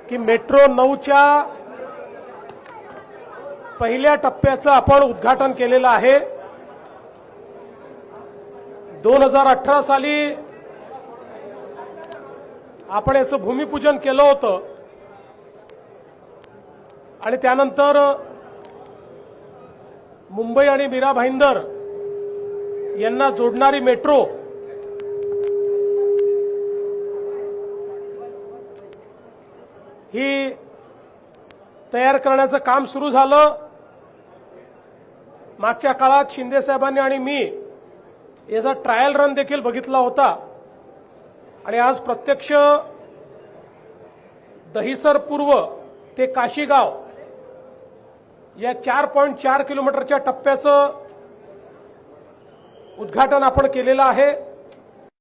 की मेट्रो 9च्या पहिल्या टप्प्याचं आपण उद्घाटन केलेलं आहे। 2018 साली आपण याचं भूमिपूजन केलं होतं आणि त्यानंतर मुंबई आणि मीरा भाईंदर यांना जोडणारी मेट्रो ही तयार करण्याचं काम सुरू झालं। मागच्या काळात शिंदे साहेबांनी आणि मी याचा ट्रायल रन देखील बघितला होता आणि आज प्रत्यक्ष दहिसर पूर्व ते काशीगाव या 4.4 किलोमीटरच्या टप्प्याचं उद्घाटन आपण केलेलं आहे।